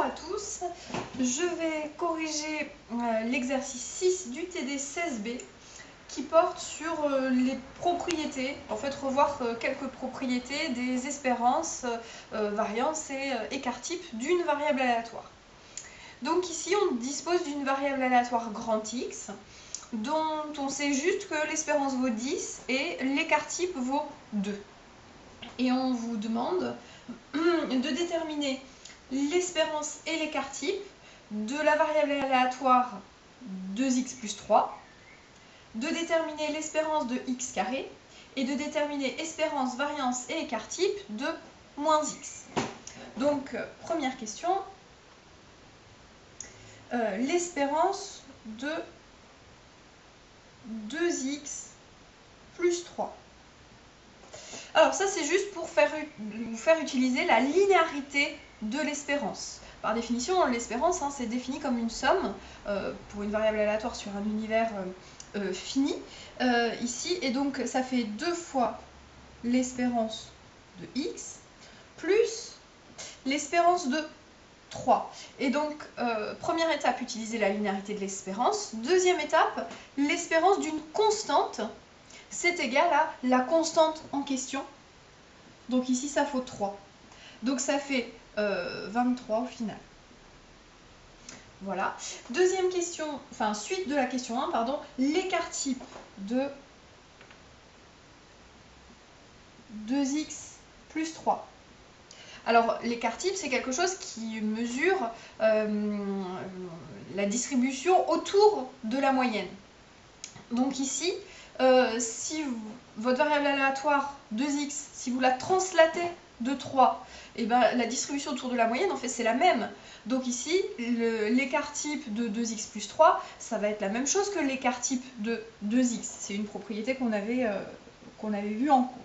à tous, je vais corriger l'exercice 6 du TD 16B qui porte sur les propriétés, en fait revoir quelques propriétés des espérances, variances et écart-types d'une variable aléatoire. Donc ici on dispose d'une variable aléatoire grand X dont on sait juste que l'espérance vaut 10 et l'écart-type vaut 2. Et on vous demande de déterminer l'espérance et l'écart-type de la variable aléatoire 2x plus 3, de déterminer l'espérance de x carré et de déterminer espérance, variance et écart-type de moins x. Donc, première question, l'espérance de 2x plus 3. Alors ça c'est juste pour vous faire utiliser la linéarité de l'espérance. Par définition, l'espérance c'est défini comme une somme pour une variable aléatoire sur un univers fini ici, et donc ça fait 2 fois l'espérance de x plus l'espérance de 3. Et donc, première étape, utiliser la linéarité de l'espérance. Deuxième étape, l'espérance d'une constante, c'est égal à la constante en question. Donc ici, ça faut 3. Donc ça fait 23 au final. Voilà. Deuxième question, enfin suite de la question 1, pardon, l'écart-type de 2x plus 3. Alors l'écart-type, c'est quelque chose qui mesure la distribution autour de la moyenne. Donc ici, si votre variable aléatoire 2x, si vous la translatez de 3, et ben, la distribution autour de la moyenne, en fait, c'est la même. Donc ici, l'écart-type de 2x plus 3, ça va être la même chose que l'écart-type de 2x. C'est une propriété qu'on avait vue en cours.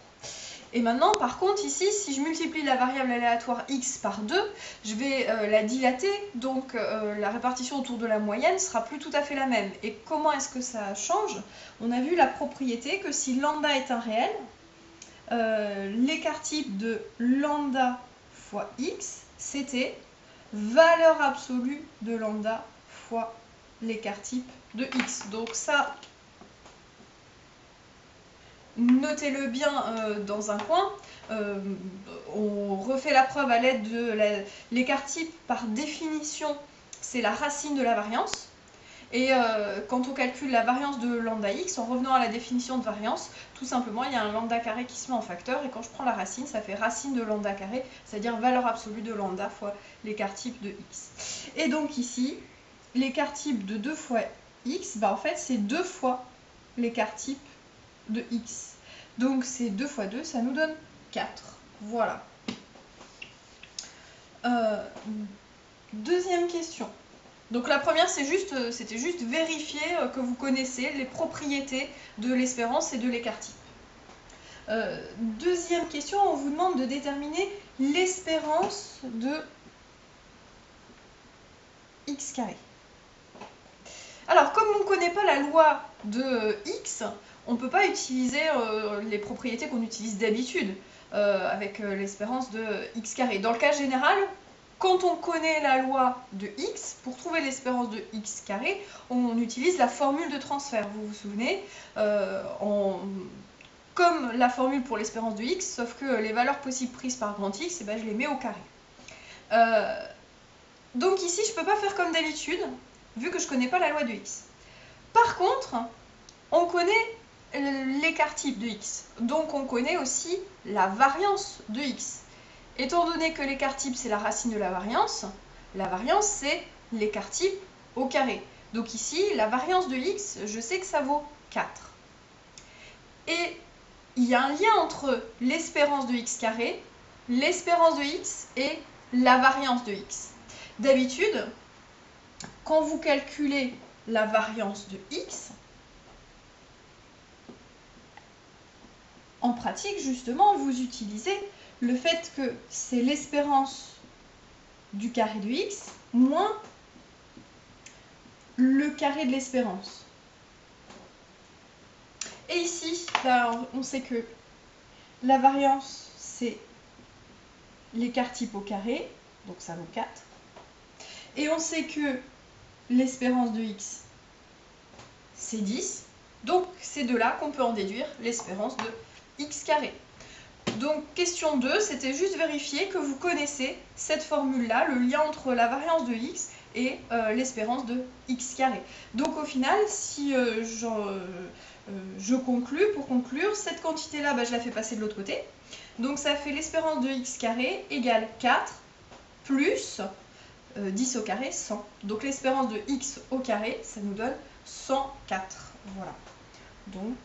Et maintenant, par contre, ici, si je multiplie la variable aléatoire x par 2, je vais la dilater, donc la répartition autour de la moyenne sera plus tout à fait la même. Et comment est-ce que ça change? On a vu la propriété que si lambda est un réel, l'écart-type de lambda fois x, c'était valeur absolue de lambda fois l'écart-type de x. Donc ça, notez-le bien dans un coin. On refait la preuve à l'aide de l'écart-type. Par définition, c'est la racine de la variance. Et quand on calcule la variance de lambda x, en revenant à la définition de variance, tout simplement, il y a un lambda carré qui se met en facteur, et quand je prends la racine, ça fait racine de lambda carré, c'est-à-dire valeur absolue de lambda fois l'écart-type de x. Et donc ici, l'écart-type de 2 fois x, en fait, c'est 2 fois l'écart-type de x. Donc c'est 2 fois 2, ça nous donne 4. Voilà. Deuxième question. Donc la première, c'était juste vérifier que vous connaissez les propriétés de l'espérance et de l'écart-type. Deuxième question, on vous demande de déterminer l'espérance de x carré. Alors, comme on ne connaît pas la loi de x, on ne peut pas utiliser les propriétés qu'on utilise d'habitude avec l'espérance de x carré. Dans le cas général, quand on connaît la loi de x, pour trouver l'espérance de x carré, on utilise la formule de transfert. Vous vous souvenez, comme la formule pour l'espérance de x, sauf que les valeurs possibles prises par grand X, je les mets au carré. Donc ici, je ne peux pas faire comme d'habitude, vu que je ne connais pas la loi de x. Par contre, on connaît l'écart-type de x, donc on connaît aussi la variance de x. Étant donné que l'écart-type c'est la racine de la variance c'est l'écart-type au carré. Donc ici, la variance de x, je sais que ça vaut 4. Et il y a un lien entre l'espérance de x carré, l'espérance de x et la variance de x. D'habitude, quand vous calculez la variance de x, en pratique, justement, vous utilisez le fait que c'est l'espérance du carré de x moins le carré de l'espérance. Et ici, on sait que la variance, c'est l'écart-type au carré, donc ça vaut 4. Et on sait que l'espérance de x, c'est 10. Donc c'est de là qu'on peut en déduire l'espérance de x carré. Donc question 2, c'était juste vérifier que vous connaissez cette formule-là, le lien entre la variance de x et l'espérance de x carré. Donc au final, si je conclus, pour conclure, cette quantité-là, je la fais passer de l'autre côté. Donc ça fait l'espérance de x carré égale 4 plus 10 au carré, 100. Donc l'espérance de x au carré, ça nous donne 104. Voilà. Donc,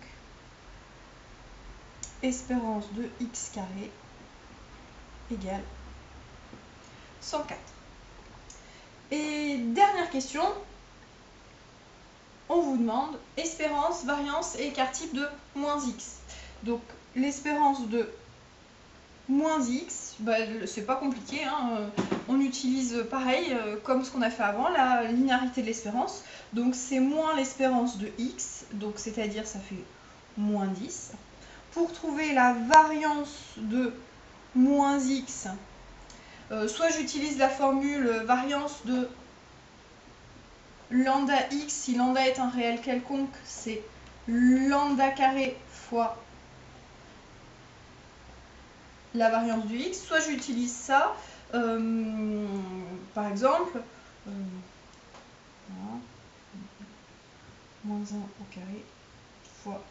espérance de x carré égale 104. Et dernière question, on vous demande espérance, variance et écart type de moins x. Donc l'espérance de moins x, c'est pas compliqué, hein. On utilise pareil comme ce qu'on a fait avant, la linéarité de l'espérance. Donc c'est moins l'espérance de x, donc c'est-à-dire ça fait moins 10. Pour trouver la variance de moins x, soit j'utilise la formule variance de lambda x, si lambda est un réel quelconque, c'est lambda carré fois la variance du x, soit j'utilise ça, par exemple, moins 1 au carré fois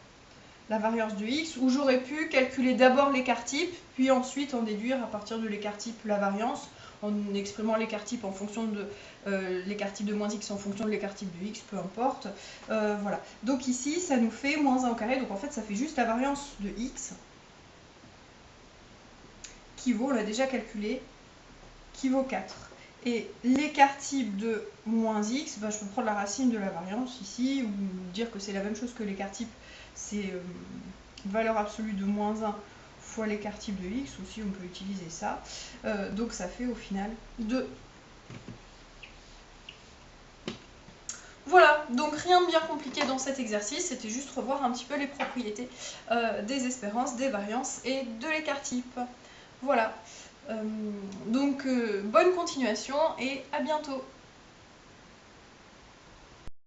la variance de x, où j'aurais pu calculer d'abord l'écart type, puis ensuite en déduire à partir de l'écart type la variance, en exprimant l'écart type en fonction de l'écart type de moins x en fonction de l'écart type de x, peu importe. Voilà. Donc ici, ça nous fait moins 1 au carré, donc en fait ça fait juste la variance de x, qui vaut, on l'a déjà calculé, qui vaut 4. Et l'écart type de moins x, je peux prendre la racine de la variance ici, ou dire que c'est la même chose que l'écart type, c'est valeur absolue de moins 1 fois l'écart type de x, aussi on peut utiliser ça. Donc ça fait au final 2. Voilà, donc rien de bien compliqué dans cet exercice, c'était juste revoir un petit peu les propriétés des espérances, des variances et de l'écart type. Voilà. Donc bonne continuation et à bientôt.